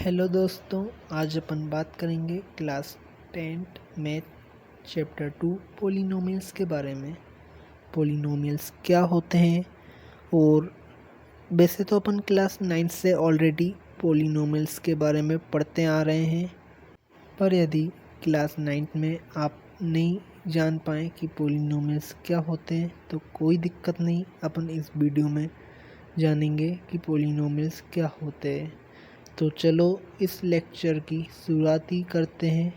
Hello दोस्तों, आज अपन बात करेंगे class 10th math chapter 2 polynomials के बारे में। पोलिनोमियल्स क्या होते हैं, और वैसे तो अपन क्लास 9 से ऑलरेडी पोलिनोमियल्स के बारे में पढ़ते आ रहे हैं, पर यदि क्लास 9th में आप नहीं जान पाएँ कि पोलिनोमियल्स क्या होते हैं तो कोई दिक्कत नहीं, अपन इस वीडियो में जानेंगे कि पोलिनोमियल्स क्या होते हैं। तो चलो इस लेक्चर की शुरुआत ही करते हैं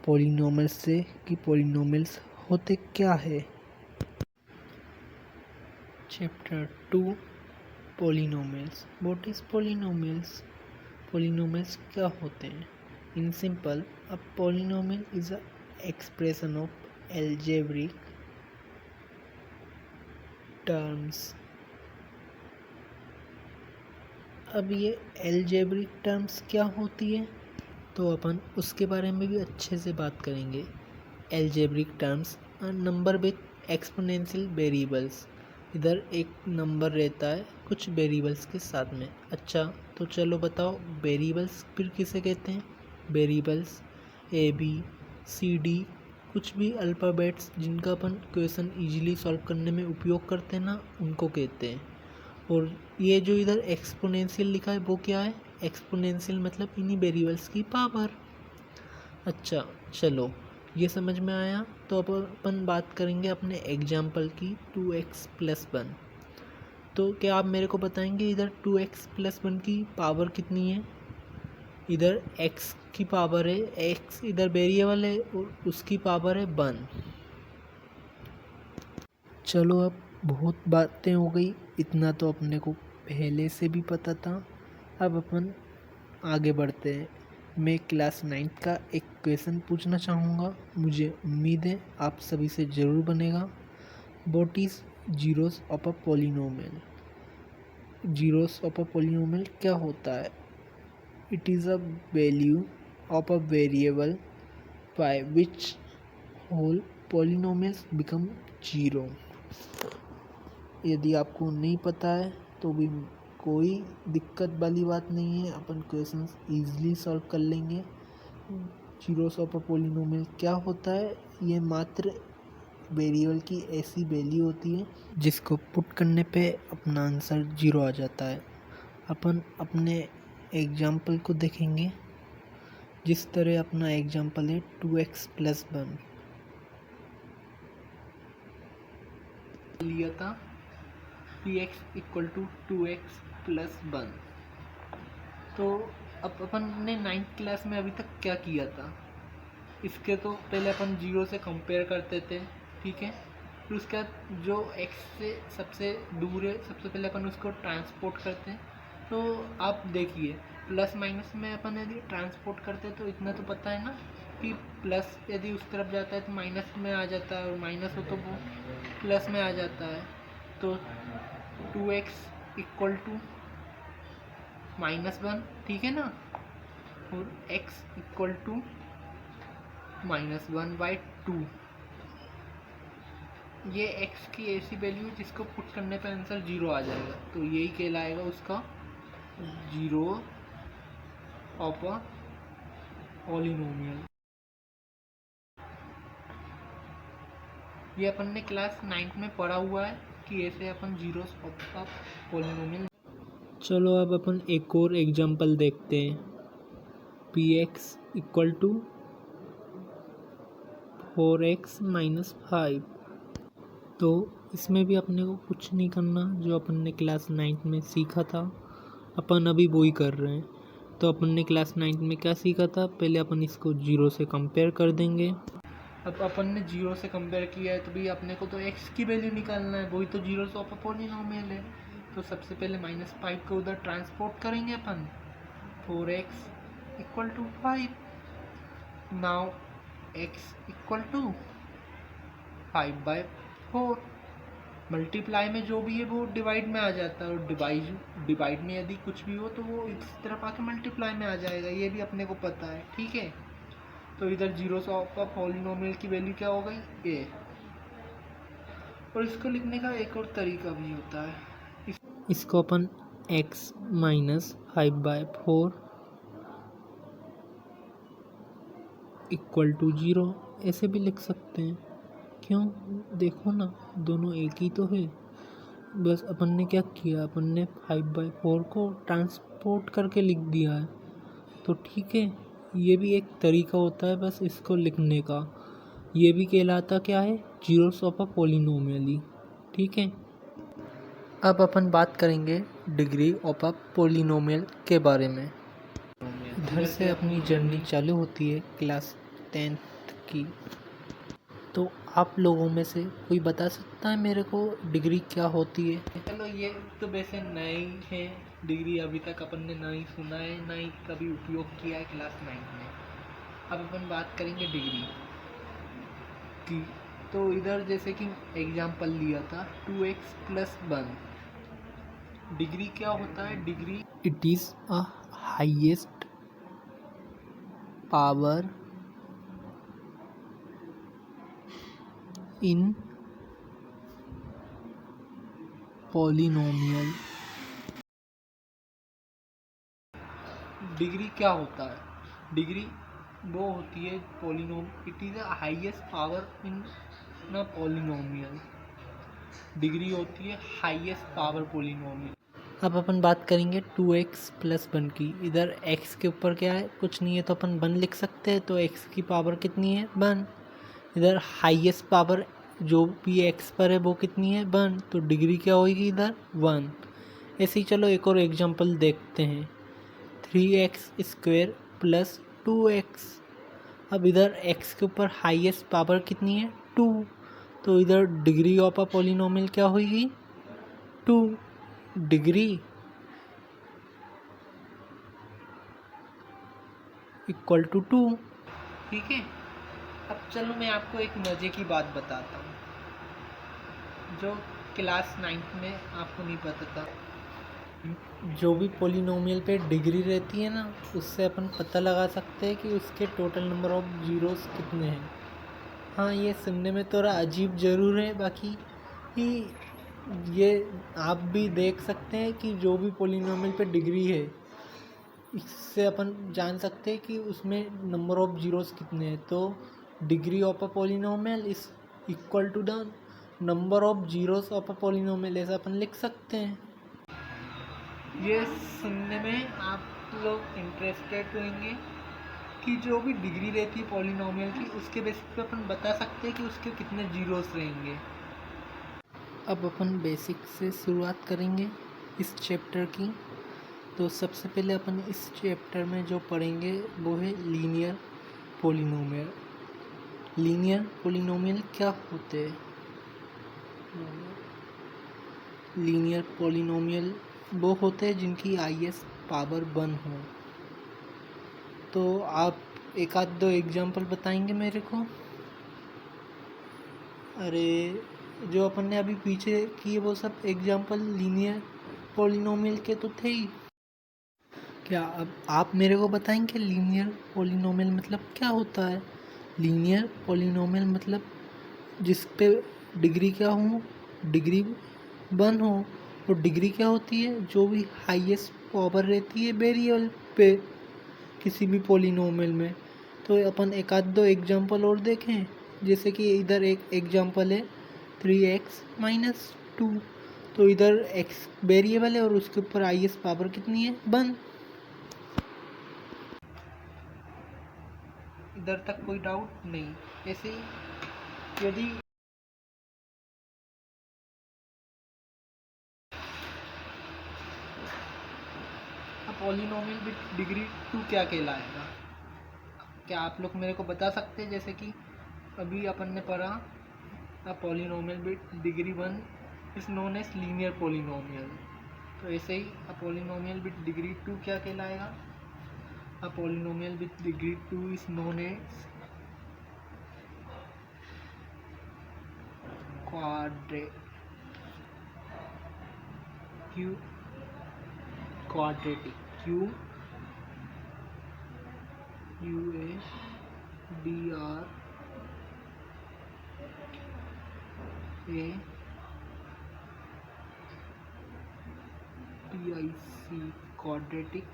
पोलिनोमियल्स से कि पोलिनोमियल्स होते क्या है। Chapter 2 polynomials. What is polynomials? Polynomials क्या होते हैं? In simple, a polynomial is a expression of algebraic terms. अब ये एल्जेब्रिक टर्म्स क्या होती है तो अपन उसके बारे में भी अच्छे से बात करेंगे। Algebraic terms are number with exponential variables. इधर एक नंबर रहता है कुछ वेरिएबल्स के साथ में। अच्छा, तो चलो बताओ वेरिएबल्स फिर किसे कहते हैं? Variables A B C D, कुछ भी अल्फ़ाबेट्स जिनका अपन क्वेश्चन इजीली सॉल्व करने में उपयोग करते हैं ना, उनको कहते हैं। और ये जो इधर एक्सपोनेंशियल लिखा है वो क्या है? एक्सपोनेंशियल मतलब इन्हीं वेरिएबल्स की पावर। अच्छा, चलो ये समझ में आया। तो अब अपन बात करेंगे अपने एग्जाम्पल की 2x+1। तो क्या आप मेरे को बताएंगे इधर 2x+1 की पावर कितनी है? इधर x की पावर है, x इधर वेरिएबल है और उसकी पावर है 1। चलो अब बहुत बातें हो गई, इतना तो अपने को पहले से भी पता था। अब अपन आगे बढ़ते हैं। मैं क्लास 9th का एक क्वेश्चन पूछना चाहूँगा, मुझे उम्मीद है आप सभी से ज़रूर बनेगा। What is zeros of a polynomial? Zeros of a polynomial क्या होता है? It is a value of a variable by which whole polynomials become zero. यदि आपको नहीं पता है तो भी कोई दिक्कत वाली बात नहीं है, अपन क्वेश्चंस इजीली सॉल्व कर लेंगे। जीरोस ऑफ अ पोलिनोमियल क्या होता है? ये मात्र वेरिएबल की ऐसी वैल्यू होती है जिसको पुट करने पे अपना आंसर जीरो आ जाता है। अपन अपने एग्जाम्पल को देखेंगे। जिस तरह अपना एग्जाम्पल है 2x+1 लिया था, px = 2x+1। तो अब अपन ने 9th क्लास में अभी तक क्या किया था? इसके तो पहले अपन जीरो से कंपेयर करते थे, ठीक है। फिर उसके बाद जो x से सबसे दूर है सबसे पहले अपन उसको ट्रांसपोर्ट करते हैं। तो आप देखिए प्लस माइनस में अपन यदि ट्रांसपोर्ट करते हैं तो इतना तो पता है ना कि प्लस यदि उस तरफ जाता है तो माइनस में आ जाता है, और माइनस हो तो वो प्लस में आ जाता है। तो 2x = -1, ठीक है ना। और x = -1/2। ये x की ऐसी वैल्यू जिसको पुट करने पे आंसर जीरो आ जाएगा, तो यही कहलाएगा उसका जीरो ऑफ अ पॉलिनोमियल। ये अपन ने क्लास 9th में पढ़ा हुआ है कि ऐसे अपन जीरोस ऑफ अ पॉलिनोमियल। चलो अब अपन एक और एग्जांपल देखते हैं। px = 4x - 5। तो इसमें भी अपने को कुछ नहीं करना, जो अपन ने क्लास 9th में सीखा था अपन अभी वही कर रहे हैं। तो अपन ने क्लास 9th में क्या सीखा था? पहले अपन इसको जीरो से कंपेयर कर देंगे। अब अपन ने जीरो से कंपेयर किया है तो भी अपने को तो x की वैल्यू निकालना है, वही तो जीरो ऑफ अ पॉलिनोमियल है। तो सबसे पहले -5 को उधर ट्रांसपोर्ट करेंगे अपन। 4x = 5। Now x = 5/4। मल्टीप्लाई में जो भी है वो डिवाइड में आ जाता है, और डिवाइड में यदि कुछ भी हो तो वो इस तरफ आके मल्टीप्लाई में आ जाएगा, ये भी अपने को पता है, ठीक है। तो इधर जीरो ऑफ अ पॉलिनोमियल की वैल्यू क्या हो गई? a। और इसको लिखने का एक और तरीका भी होता है। इसको अपन x - 5/4 इक्वल टू 0 ऐसे भी लिख सकते हैं। क्यों? देखो ना, दोनों एक ही तो है। बस अपन ने क्या किया, अपन ने 5/4 को ट्रांसपोर्ट करके लिख दिया है। तो ठीक है, ये भी एक तरीका होता है बस इसको लिखने का। ये भी कहलाता क्या है, जीरोस ऑफ अ पॉलिनोमियल। ठीक है, अब अपन बात करेंगे डिग्री ऑफ अ पॉलिनोमियल के बारे में। इधर से अपनी जर्नी चालू होती है क्लास 10th की। तो आप लोगों में से कोई बता सकता है मेरे को डिग्री क्या होती है? चलो, ये तो वैसे नया ही है, डिग्री अभी तक अपन ने ना ही सुना है ना ही कभी उपयोग किया है क्लास 9 में। अब अपन बात करेंगे डिग्री की। तो इधर जैसे कि एग्जाम्पल लिया था 2x + 1। डिग्री क्या होता है? Degree it is a highest power in polynomial. Degree क्या होता है? डिग्री वो होती है polynomial it is a highest power in न पॉलिनोमियल। डिग्री होती है हाईएस्ट पावर पॉलिनोमियल। अब अपन बात करेंगे 2x + 1 की। इधर x के ऊपर क्या है, कुछ नहीं है, तो अपन 1 लिख सकते हैं। तो x की पावर कितनी है? 1। इधर हाईएस्ट पावर जो भी x पर है वो कितनी है? 1। तो डिग्री क्या होगी इधर? 1। ऐसे ही चलो एक और एग्जांपल देखते हैं, 3x² + 2x। अब इधर x के ऊपर हाईएस्ट पावर कितनी है? 2। तो इधर डिग्री ऑफ अ पॉलिनोमियल क्या होगी? 2। Degree equal to 2। ठीक है, अब चलो मैं आपको एक मज़े की बात बताता हूँ जो क्लास 9th में आपको नहीं पता था। जो भी पॉलिनोमियल पे डिग्री रहती है ना, उससे अपन पता लगा सकते हैं कि उसके टोटल नंबर ऑफ जीरोस कितने हैं। हाँ, ये सुनने में थोड़ा अजीब ज़रूर है, बाकी ये आप भी देख सकते हैं कि जो भी पॉलिनोमियल पे डिग्री है, इससे अपन जान सकते हैं कि उसमें नंबर ऑफ जीरोस कितने हैं। तो degree of a polynomial is equal to the number of zeros of a polynomial, ऐसा अपन लिख सकते हैं। ये सुनने में आप लोग इंटरेस्टेड होंगे कि जो भी डिग्री रहती है पॉलिनोमियल की, उसके बेसिस पे अपन बता सकते हैं कि उसके कितने जीरोस रहेंगे। अब अपन बेसिक से शुरुआत करेंगे इस चैप्टर की। तो सबसे पहले अपन इस चैप्टर में जो पढ़ेंगे वो है लीनियर पॉलिनोमियल। लीनियर पॉलिनोमियल क्या होते हैं? लीनियर पॉलिनोमियल वो होते हैं जिनकी हाईएस्ट पावर 1 हो। तो आप एक आध दो एग्जांपल बताएंगे मेरे को? अरे, जो अपन ने अभी पीछे किए वो सब एग्जांपल लीनियर पॉलिनोमियल के तो थे ही। क्या अब आप मेरे को बताएंगे लीनियर पॉलिनोमियल मतलब क्या होता है? लीनियर पॉलिनोमियल मतलब जिस पे डिग्री क्या हो, डिग्री 1 हो। और डिग्री क्या होती है? जो भी हाईएस्ट पावर रहती है वेरिएबल पे किसी भी पॉलिनोमियल में। तो अपन एक आध दो एग्जांपल और देखें, जैसे कि इधर एक एग्जांपल है 3x - 2। तो इधर x वेरिएबल है और उसके ऊपर हाईएस्ट पावर कितनी है? 1। इधर तक कोई डाउट नहीं? ऐसे ही यदि पॉलिनोमियल विद डिग्री 2 क्या कहलाएगा? क्या आप लोग मेरे को बता सकते हैं? जैसे कि अभी अपन ने पढ़ा a polynomial with degree 1 is known as linear polynomial. तो ऐसे ही अ पॉलिनोमियल विद डिग्री 2 क्या कहलाएगा? A polynomial with degree 2 is known as quadratic Q U A D R A T I C quadratic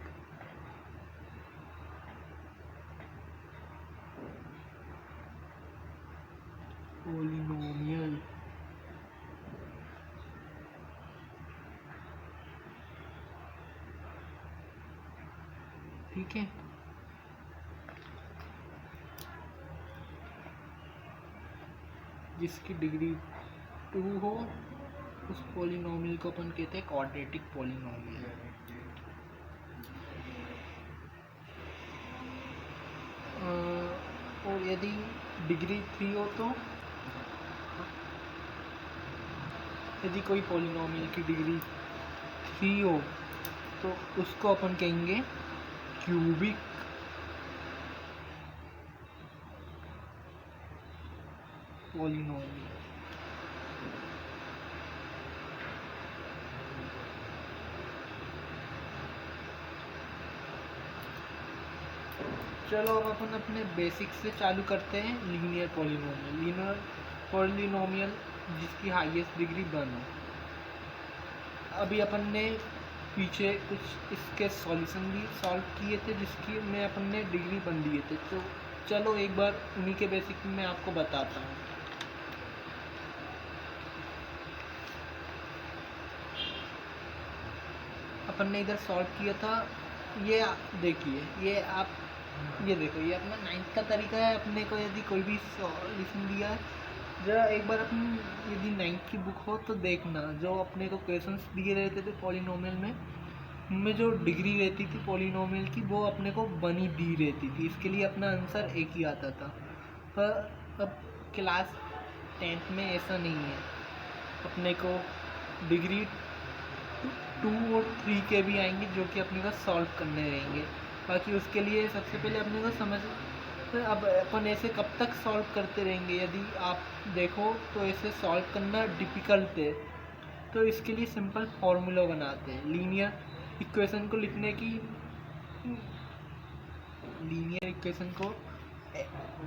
ठीक है। जिसकी degree 2 हो उस पॉलिनोमियल को अपन कहते हैं क्वाड्रेटिक पॉलिनोमियल। और यदि डिग्री 3 हो तो यदि कोई पॉलिनोमियल की डिग्री 3 हो तो उसको अपन कहेंगे क्यूबिक पॉलिनोमियल। चलो अब अपन अपने बेसिक से चालू करते हैं। लीनियर पॉलिनोमियल जिसकी हाईएस्ट डिग्री 1 हो। अभी अपन ने पीछे कुछ इसके सॉल्यूशन भी सॉल्व किए थे जिसकी में अपन ने डिग्री 1 दिए थे। तो चलो एक बार उन्हीं के बेसिक में आपको बताता हूँ। अपन ने इधर सॉल्व किया था, ये देखिए, ये देखो, ये अपना 9th का तरीका है। अपने को यदि कोई भी सॉल्यूशन दिया है, जरा एक बार अपन यदि 9th की बुक हो तो देखना, जो अपने को क्वेश्चंस दिए रहते थे पॉलिनोमियल में, उनमें जो डिग्री रहती थी पॉलिनोमियल की वो अपने को 1 ही दी रहती थी। इसके लिए अपना आंसर 1 ही आता था। पर अब क्लास 10th में ऐसा नहीं है, अपने को डिग्री 2 और 3 के भी आएंगे जो कि अपने को सॉल्व करने रहेंगे। बाकी उसके लिए सबसे पहले अपने को समझ, अब अपन ऐसे कब तक सॉल्व करते रहेंगे? यदि आप देखो तो ऐसे सॉल्व करना डिफ़िकल्ट है, तो इसके लिए सिंपल फार्मूला बनाते हैं। लीनियर इक्वेशन को लिखने की, लीनियर इक्वेशन को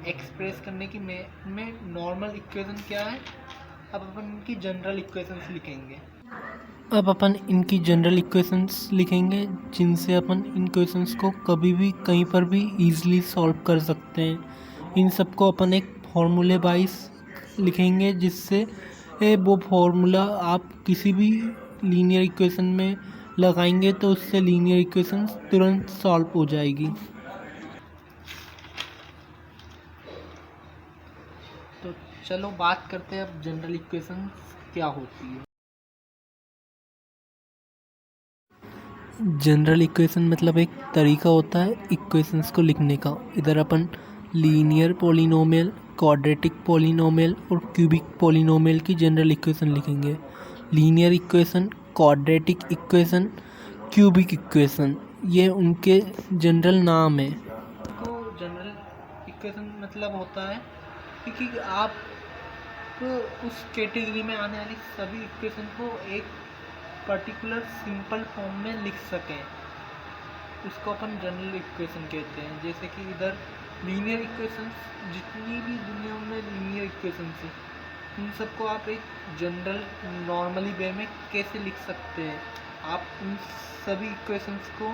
एक्सप्रेस करने की में नॉर्मल इक्वेशन क्या है, अब अपन इनकी जनरल इक्वेशंस लिखेंगे। अब अपन इनकी जनरल इक्वेशंस लिखेंगे जिनसे अपन इन क्वेश्चंस को कभी भी कहीं पर भी ईजिली सॉल्व कर सकते हैं। इन सबको अपन एक फॉर्मूले वाइज लिखेंगे जिससे वो फॉर्मूला आप किसी भी लीनियर इक्वेशन में लगाएंगे तो उससे लीनियर इक्वेशंस तुरंत सॉल्व हो जाएगी। तो चलो बात करते हैं अब जनरल इक्वेशंस क्या होती है। जनरल इक्वेशन मतलब एक तरीका होता है इक्वेशंस को लिखने का। इधर अपन लीनियर पॉलिनोमियल, क्वाड्रेटिक पॉलिनोमियल और क्यूबिक पॉलिनोमियल की जनरल इक्वेशन लिखेंगे। Linear equation, quadratic equation, cubic equation, ये उनके जनरल नाम है। तो जनरल इक्वेशन मतलब होता है कि आप उस कैटेगरी में आने वाली सभी इक्वेशन को एक पर्टिकुलर सिंपल फॉर्म में लिख सकें, उसको अपन जनरल इक्वेशन कहते हैं। जैसे कि इधर लीनियर इक्वेशंस, जितनी भी दुनिया में लीनियर इक्वेशंस हैं, उन सबको आप एक जनरल नॉर्मली वे में कैसे लिख सकते हैं? आप उन सभी इक्वेशंस को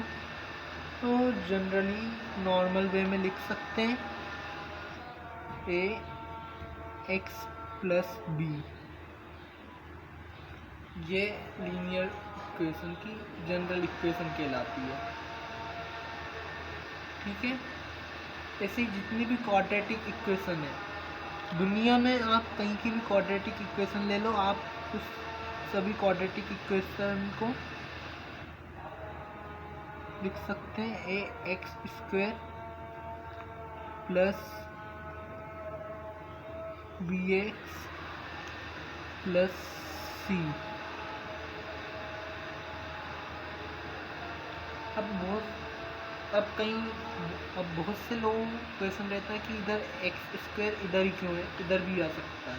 तो जनरली नॉर्मल वे में लिख सकते हैं। ax प्लस बी, ये लीनियर इक्वेशन की जनरल इक्वेशन कहलाती है। ठीक है। ऐसे ही जितनी भी क्वाड्रेटिक इक्वेशन है दुनिया में, आप कहीं की भी क्वाड्रेटिक इक्वेशन ले लो, आप उस सभी क्वाड्रेटिक इक्वेशन को लिख सकते हैं ax² plus bx plus c। अब बहुत से लोगों को क्वेश्चन रहता है कि इधर x² इधर ही क्यों है, इधर भी आ सकता है।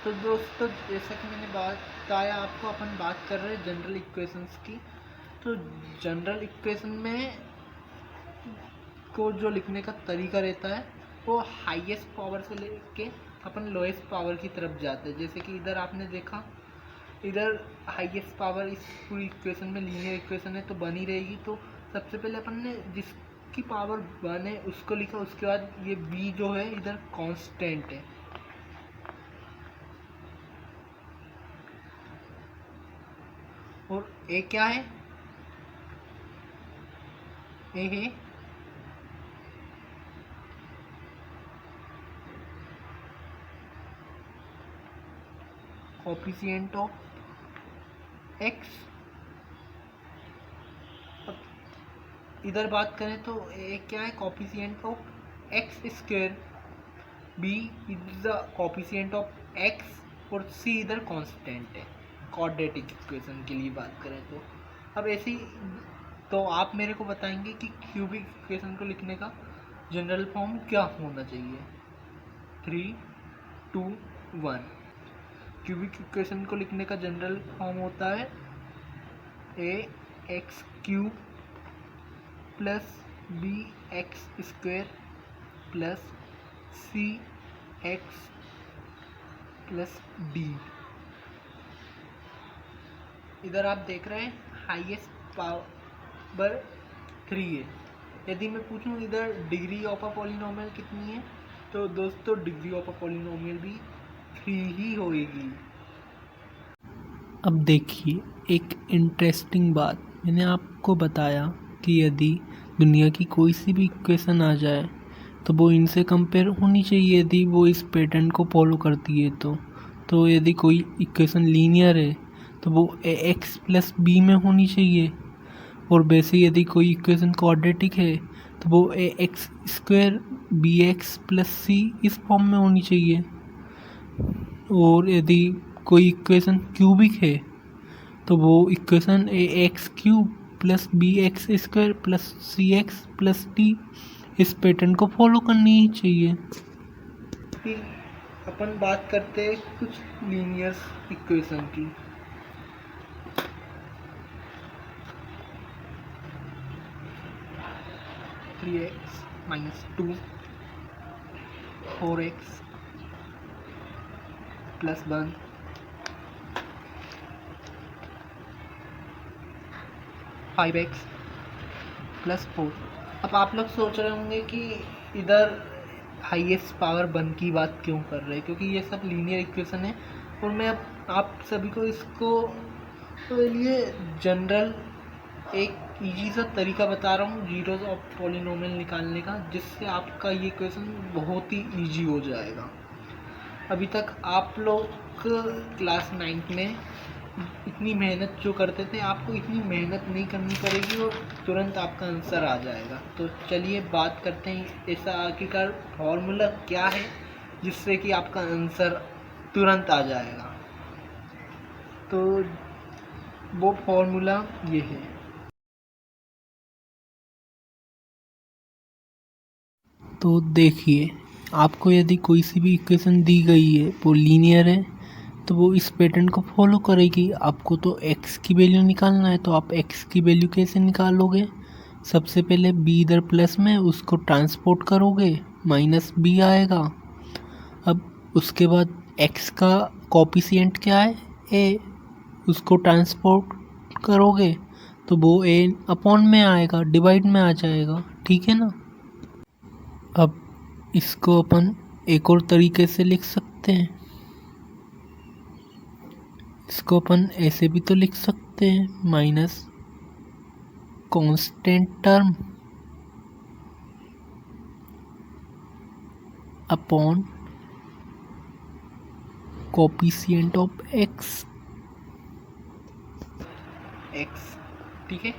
तो दोस्तों, जैसा कि मैंने बताया आपको, अपन बात कर रहे हैं जनरल इक्वेशंस की। तो जनरल इक्वेशन में को जो लिखने का तरीका रहता है वो हाईएस्ट पावर से लेके अपन लोएस्ट पावर की तरफ जाते हैं। जैसे कि इधर आपने देखा, इधर हाईएस्ट पावर इस पूरी इक्वेशन में लीनियर इक्वेशन है तो बनी रहेगी। तो सबसे पहले अपन ने जिसकी पावर 1 है उसको लिखा, उसके बाद ये b जो है इधर कांस्टेंट है। और a क्या है? a है कॉफिशिएंट ऑफ एक्स। इधर बात करें तो ए क्या है, coefficient of X square, B is the coefficient of X और सी इधर कांस्टेंट है क्वाड्रेटिक इक्वेशन के लिए बात करें तो। अब ऐसे ही तो आप मेरे को बताएंगे कि क्यूबिक इक्वेशन को लिखने का जनरल फॉर्म क्या होना चाहिए। 3, 2, 1। क्यूबिक इक्वेशन को लिखने का जनरल फॉर्म होता है A X cube plus B X square plus C X plus D. इधर आप देख रहे हैं हाईएस्ट पावर 3 है। यदि मैं पूछूं इधर डिग्री ऑफ अ पॉलिनोमियल कितनी है, तो दोस्तों डिग्री ऑफ अ पॉलिनोमियल भी 3 ही होएगी। अब देखिए एक इंटरेस्टिंग बात, मैंने आपको बताया कि यदि दुनिया की कोई सी भी इक्वेशन आ जाए तो वो इनसे कंपेयर होनी चाहिए यदि वो इस पैटर्न को फॉलो करती है तो यदि कोई इक्वेशन लीनियर है तो वो ए एक्स प्लस बी में होनी चाहिए, और वैसे यदि कोई इक्वेशन क्वाड्रेटिक है तो वो A X square B X plus C इस फॉर्म में होनी चाहिए, और यदि कोई इक्वेशन क्यूबिक है तो वो equation A X cube plus B X square plus C X plus D इस पैटर्न को फॉलो करनी ही चाहिए। फिर अपन बात करते हैं कुछ लीनियर इक्वेशन की। 3x minus 2 4x plus 1 5x plus 4। अब आप लोग सोच रहे होंगे कि इधर हाईएस्ट पावर 1 की बात क्यों कर रहे हैं, क्योंकि ये सब लीनियर इक्वेशन है और मैं अब आप सभी को इसको तो लिए जनरल एक इजी सा तरीका बता रहा हूँ जीरोज ऑफ पॉलिनोमियल निकालने का, जिससे आपका ये क्वेश्चन बहुत ही इजी हो जाएगा। अभी तक आप लोग क्लास 9th में इतनी मेहनत जो करते थे, आपको इतनी मेहनत नहीं करनी पड़ेगी और तुरंत आपका आंसर आ जाएगा। तो चलिए बात करते हैं ऐसा आखिरकार फॉर्मूला क्या है जिससे कि आपका आंसर तुरंत आ जाएगा। तो वो फॉर्मूला ये है। तो देखिए आपको यदि कोई सी भी इक्वेशन दी गई है वो लीनियर है तो वो इस पैटर्न को फॉलो करेगी। आपको तो x की वैल्यू निकालना है, तो आप x की वैल्यू कैसे निकालोगे? सबसे पहले b इधर प्लस में उसको ट्रांसपोर्ट करोगे, माइनस b आएगा। अब उसके बाद x का कोफिशिएंट क्या है a, उसको ट्रांसपोर्ट करोगे तो वो a अपॉन में आएगा, डिवाइड में आ जाएगा, ठीक है ना। अब इसको अपन एक और तरीके से लिख सकते हैं, इसको अपन ऐसे भी तो लिख सकते हैं minus constant term upon coefficient of x, ठीक है।